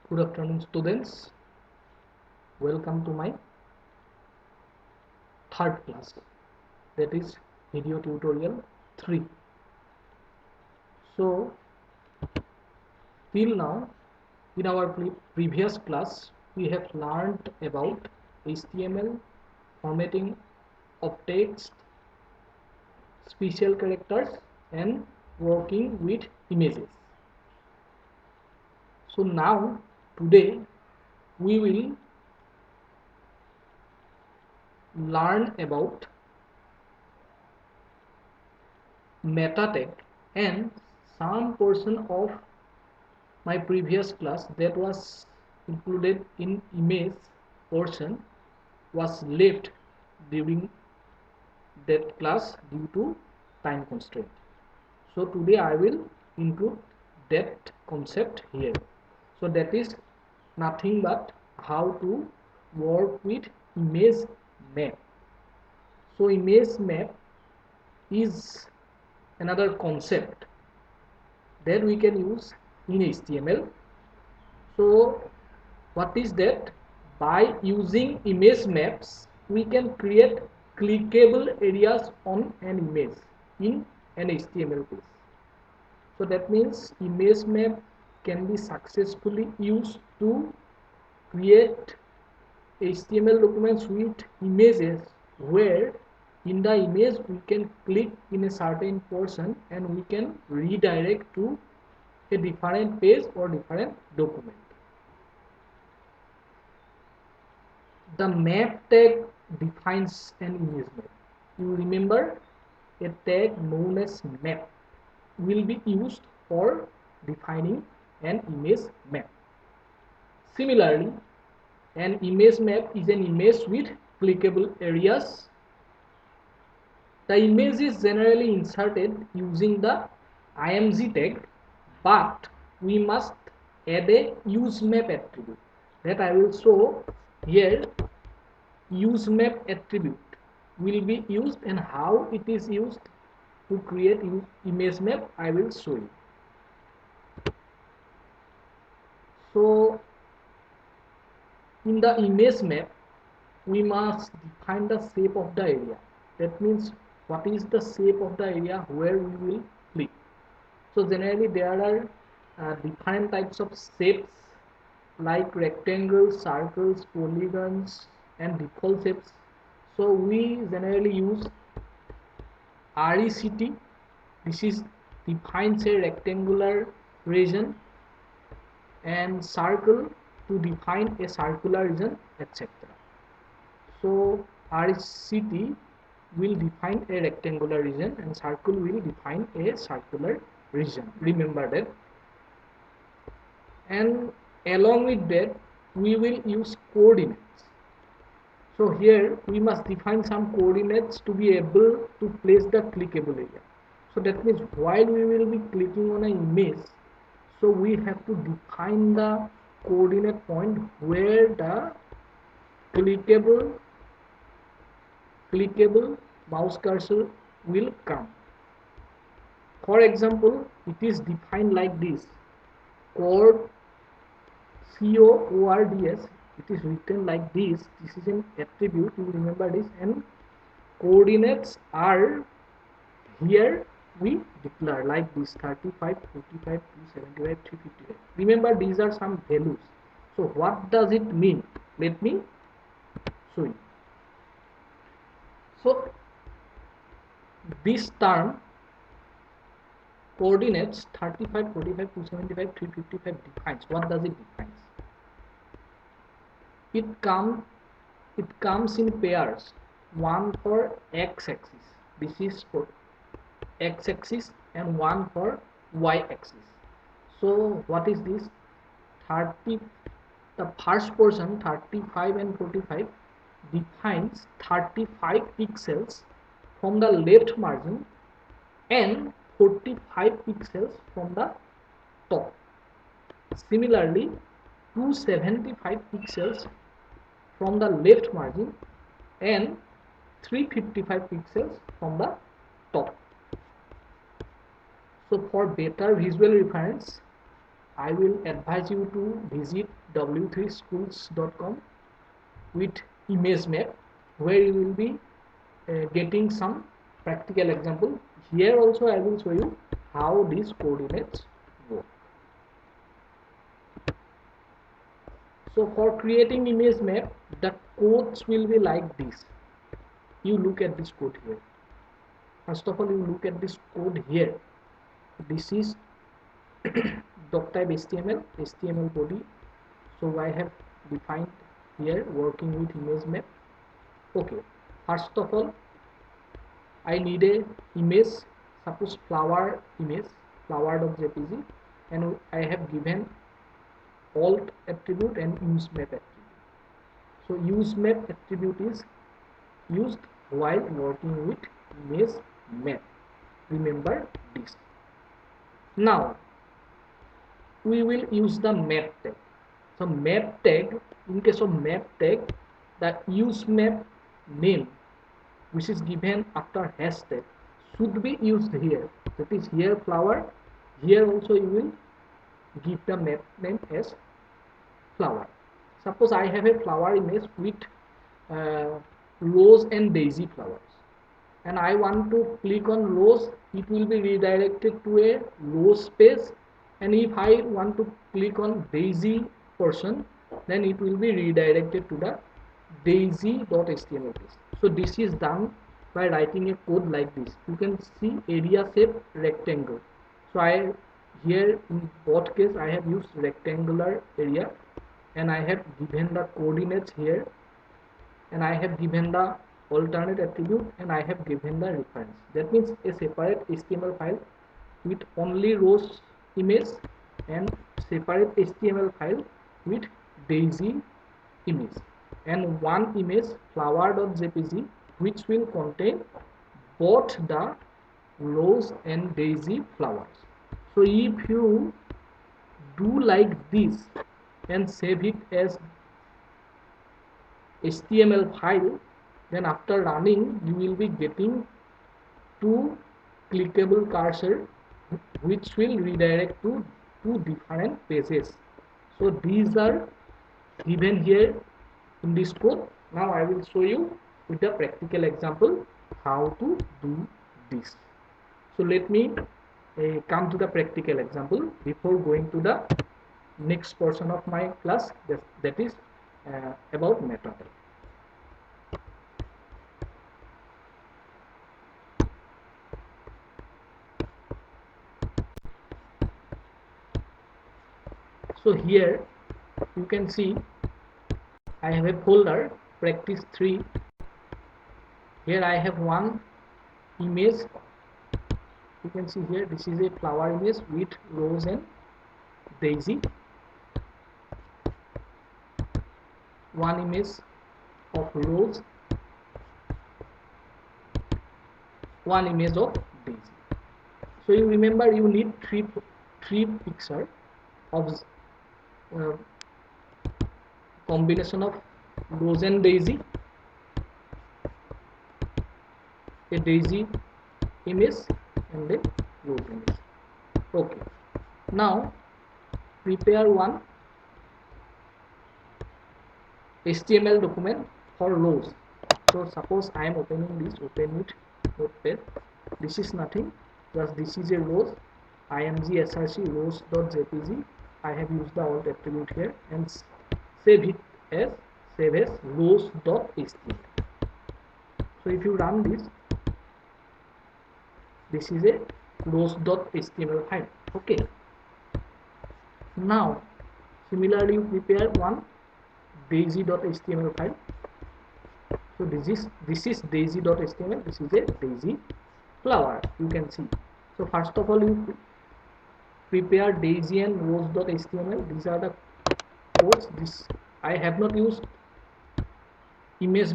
Good afternoon, students. Welcome to my third class, that is video tutorial 3. So, till now, in our previous class, we have learned about HTML, formatting of text, special characters, and working with images. So now, today, we will learn about meta tag and some portion of my previous class that was included in image portion was left during that class due to time constraint. So today I will include that concept here. So that is nothing but how to work with image map. So image map is another concept that we can use in HTML. So what is that? By using image maps, we can create clickable areas on an image in an HTML page. So that means image map can be successfully used to create HTML documents with images where in the image we can click in a certain portion and we can redirect to a different page or different document. The map tag defines an image map. You remember, a tag known as map will be used for defining an image map. Similarly, an image map is an image with clickable areas. The image is generally inserted using the img tag, but we must add a useMap attribute that I will show here. UseMap attribute will be used, and how it is used to create image map I will show you. So in the image map we must define the shape of the area. That means what is the shape of the area where we will click. So generally there are different types of shapes like rectangles, circles, polygons, and default shapes. So we generally use RECT. This is defines a rectangular region, and circle to define a circular region, etc. So RECT will define a rectangular region and circle will define a circular region. Remember that. And along with that we will use coordinates. So here we must define some coordinates to be able to place the clickable area. So that means while we will be clicking on an image, so we have to define the coordinate point where the clickable mouse cursor will come. For example, it is defined like this: coord, COORDS. It is written like this. This is an attribute, you remember this, and coordinates are here we declare like this: 35, 45, 275, 355. Remember, these are some values. So what does it mean? Let me show you. So this term coordinates 35, 45, 275, 355 defines. What does it define? It comes in pairs, one for x-axis, this is for x-axis, and one for y-axis. So what is this? 30, the first portion 35 and 45 defines 35 pixels from the left margin and 45 pixels from the top. Similarly, 275 pixels from the left margin and 355 pixels from the top. So for better visual reference, I will advise you to visit w3schools.com with image map, where you will be getting some practical example. Here also I will show you how these coordinates work. So for creating image map, the codes will be like this. You look at this code here. First of all, you look at this code here. This is doctype HTML body. So I have defined here working with image map. Okay, first of all, I need a image, suppose flower image, flower.jpg, and I have given alt attribute and use map attribute. So use map attribute is used while working with image map. Remember this. Now we will use the map tag. So map tag, in case of map tag, the use map name which is given after hashtag should be used here. That is here flower. Here also you will give the map name as flower. Suppose I have a flower image with rose and daisy flowers, and I want to click on rose, it will be redirected to a rose page, and if I want to click on daisy portion, then it will be redirected to the daisy.html page. So this is done by writing a code like this. You can see area shape rectangle. So I here in both case I have used rectangular area, and I have given the coordinates here, and I have given the alternate attribute, and I have given the reference. That means a separate HTML file with only rows image and separate HTML file with daisy image, and one image flower.jpg which will contain both the rose and daisy flowers. So if you do like this and save it as HTML file, then after running you will be getting two clickable cursor which will redirect to two different pages. So these are given here in this code. Now I will show you with a practical example how to do this. So let me come to the practical example before going to the next portion of my class, that is about meta tag. So here you can see I have a folder practice 3. Here I have one image. You can see here this is a flower image with rose and daisy. One image of rose, one image of daisy. So you remember you need three picture of combination of rose and daisy, a daisy image and a rose image. Okay, now prepare one HTML document for rose. So suppose I am opening this, open it, notepad. This is nothing, just this is a rose, img src rose.jpg. I have used the alt attribute here and save it as rose.html. So if you run this, this is a rose.html file. Okay, now similarly you prepare one daisy.html file. So this is daisy.html. this is a daisy flower, you can see. So first of all you prepare daisy and rose.html. These are the codes. This I have not used image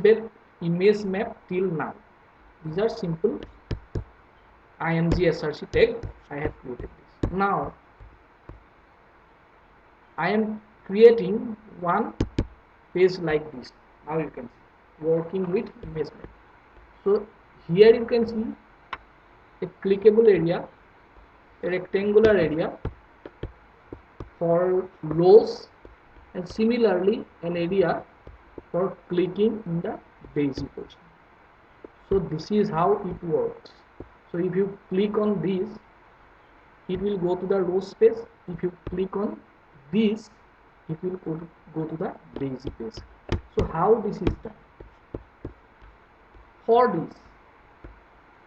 map till now. These are simple img src tag I have created this. Now I am creating one page like this. Now you can see working with image map. So here you can see a clickable area, a rectangular area for rows and similarly an area for clicking in the daisy portion. So this is how it works. So if you click on this, it will go to the row space. If you click on this, it will go to the daisy page. So how this is done? For this,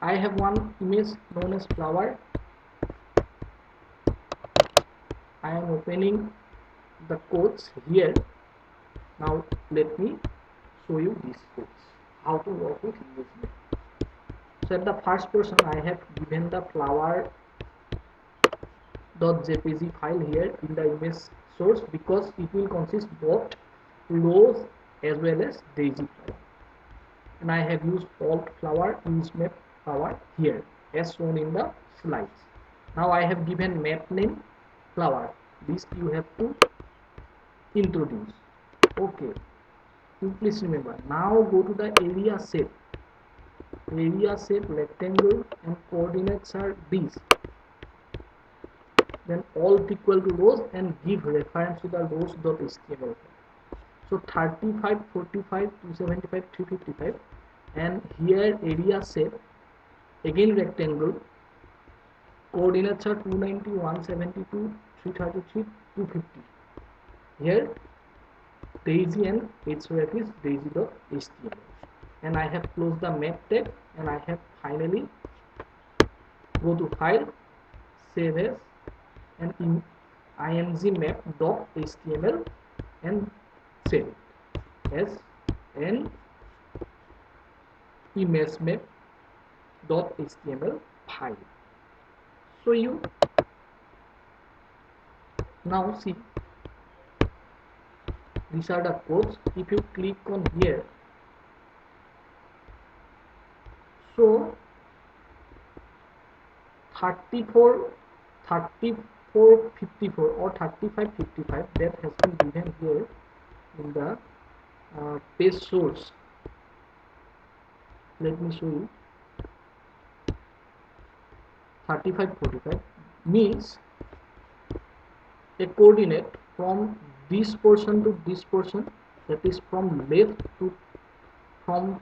I have one image known as flower. I am opening the codes here. Now let me show you these codes, how to work with ImageMap. So at the first portion, I have given the flower.jpg file here in the image source, because it will consist both rows as well as daisy flower. And I have used alt flower ImageMap flower here as shown in the slides. Now I have given map name flower. This you have to introduce. Okay, you please remember. Now go to the area shape. Area shape rectangle and coordinates are these. Then alt equal to rows and give reference to the rows.html. So 35, 45, 275, 355, and here area shape, again rectangle, coordinates are 290, 172, 333, 250. Here daisy and href is daisy.html, and I have closed the map tag, and I have finally go to file, save as, and in imgmap.html and save as an imagemap.html file. So you now see, these are the codes. If you click on here, so 34, 34, 54 or 35, 55, that has been given here in the page source. Let me show you. 35, 45 means a coordinate from this portion to this portion, that is from left to from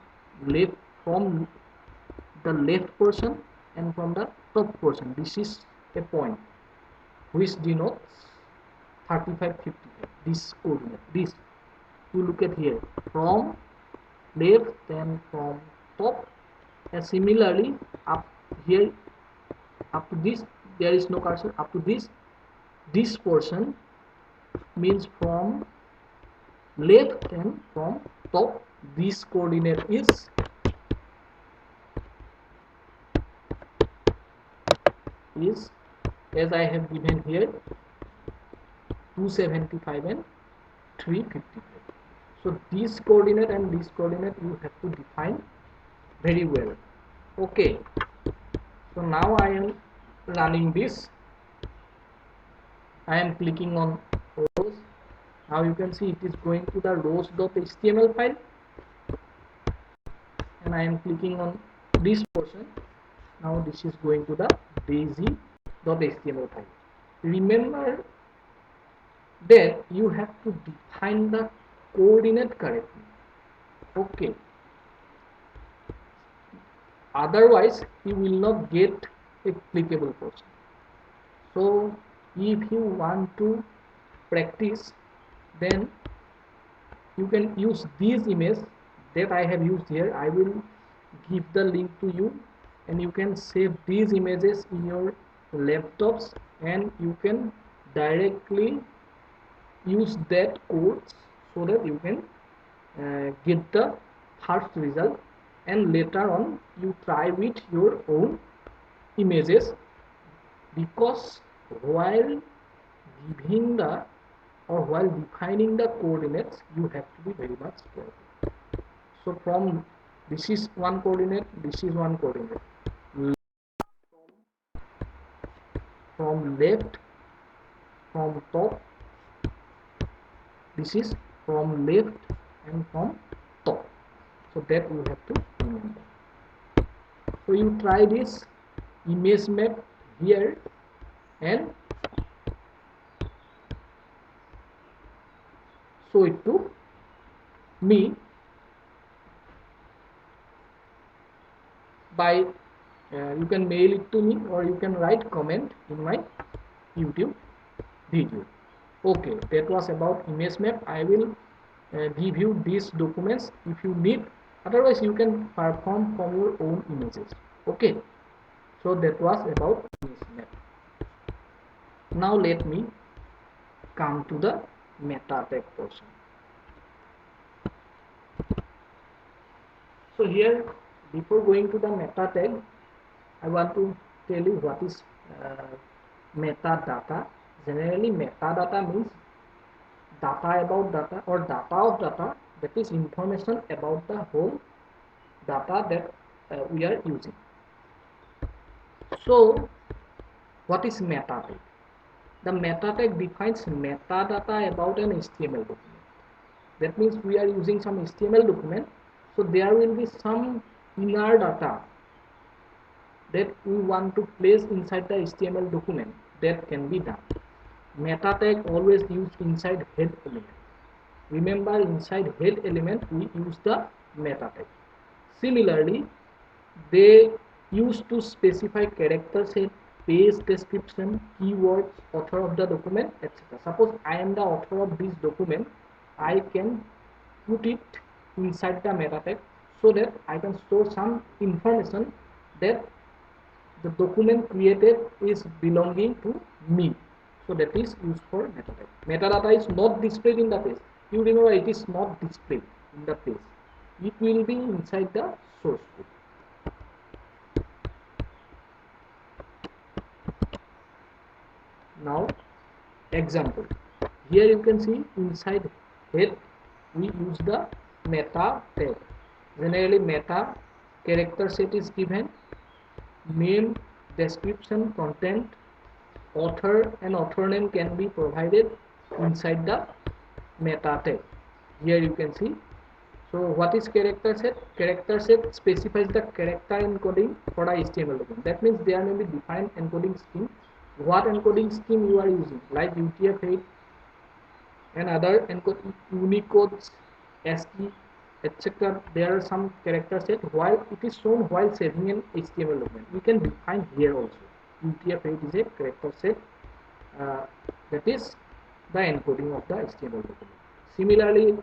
the left portion and from the top portion. This is a point which denotes 35, 55. This coordinate, this you look at here, from left and from top, and similarly up here, up to this there is no cursor, up to this portion means from left and from top. This coordinate is as I have given here, 275 and 355. So this coordinate and this coordinate you have to define very well. Okay, so now I am running this. I am clicking on rows. Now you can see it is going to the rows.html file, and I am clicking on this portion. Now this is going to the daisy.html file. Remember that you have to define the coordinate correctly. Okay, otherwise you will not get a clickable portion. So if you want to practice, then you can use these images that I have used here. I will give the link to you, and you can save these images in your laptops, and you can directly use that code so that you can get the first result, and later on you try with your own images, because while giving the or while defining the coordinates you have to be very much careful. So from this is one coordinate, this is one coordinate, from left, from top, this is from left and from top. So that you have to remember. So you try this ImageMap here, and show it to me by you can mail it to me, or you can write comment in my YouTube video. Okay, that was about ImageMap. I will give you these documents if you need, otherwise you can perform from your own images. Okay, so that was about ImageMap. Now let me come to the meta tag portion. So here, before going to the meta tag, I want to tell you what is metadata. Generally, metadata means data about data, or data of data, that is information about the whole data that we are using. So what is meta tag? The meta tag defines metadata about an HTML document. That means we are using some HTML document, so there will be some inner data that we want to place inside the HTML document. That can be done. Meta tag always used inside head element. Remember, inside head element we use the meta tag. Similarly, they used to specify character set, page description, keywords, author of the document, etc. Suppose I am the author of this document, I can put it inside the meta tag so that I can store some information that the document created is belonging to me. So that is used for metadata. Metadata is not displayed in the page. You remember, it is not displayed in the page. It will be inside the source code. Now, example. Here you can see inside head we use the meta tag. Generally, meta character set is given, name, description, content, author, and author name can be provided inside the meta tag. Here you can see. So what is character set? Character set specifies the character encoding for the HTML document. That means there may be defined encoding scheme. What encoding scheme you are using, like UTF-8 and other Unicodes, ASCII, etc. There are some character set while it is shown while saving an HTML document. We can define here also. UTF-8 is a character set that is the encoding of the HTML document. Similarly,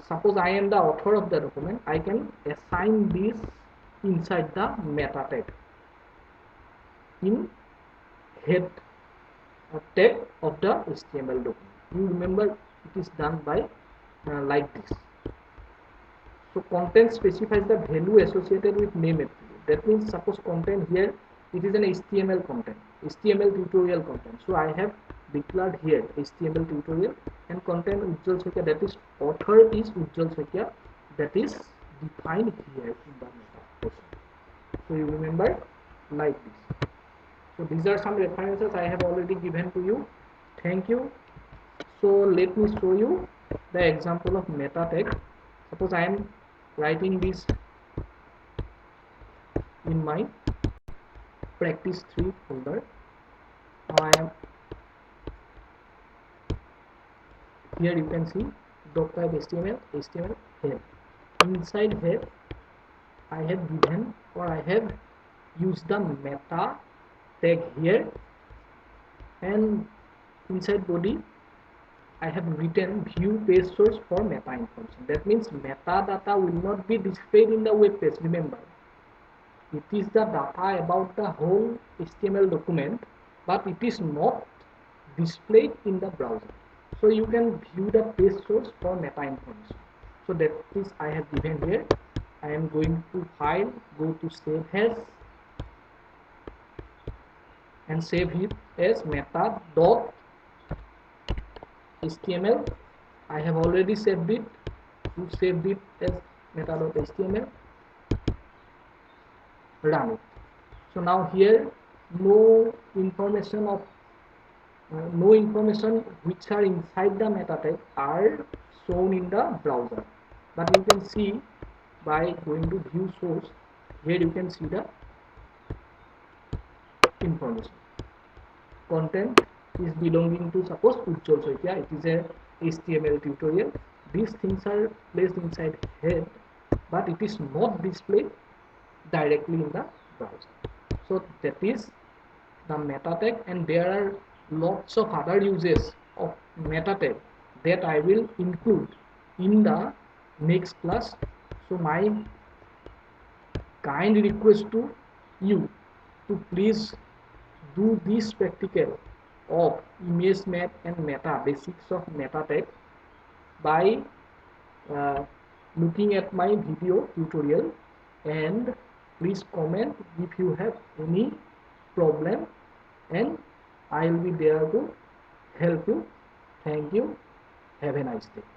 suppose I am the author of the document, I can assign this inside the meta tag in head tag of the HTML document. You remember, it is done by like this. So content specifies the value associated with name attribute. That means suppose content here, it is an HTML content, HTML tutorial content. So I have declared here HTML tutorial, and content Ujjwal Saikia, that is author is Ujjwal Saikia, that is defined here in the meta portion. So you remember like this. So these are some references I have already given to you. Thank you. So let me show you the example of meta tag. Suppose I am writing this in my practice 3 folder. Now I am here, you can see doc.type HTML head. Inside head I have given, or I have used the meta tag here, and inside body I have written view page source for meta information. That means metadata will not be displayed in the web page. Remember, it is the data about the whole HTML document, but it is not displayed in the browser. So you can view the page source for meta information. So that is I have given here. I am going to file, go to save as, and save it as meta.html. I have already saved it. You saved it as meta.html. Run it. So now here no information which are inside the meta tag are shown in the browser, but you can see by going to view source. Here you can see the information. Content is belonging to, suppose, Ujjwal Saikia. It is a HTML tutorial. These things are placed inside head, but it is not displayed directly in the browser. So that is the meta tag, and there are lots of other uses of meta tag that I will include in the next class. So my kind request to you to please do this practical of ImageMap and meta, basics of meta tag, by uh, looking at my video tutorial, and please comment if you have any problem, and I will be there to help you. Thank you. Have a nice day.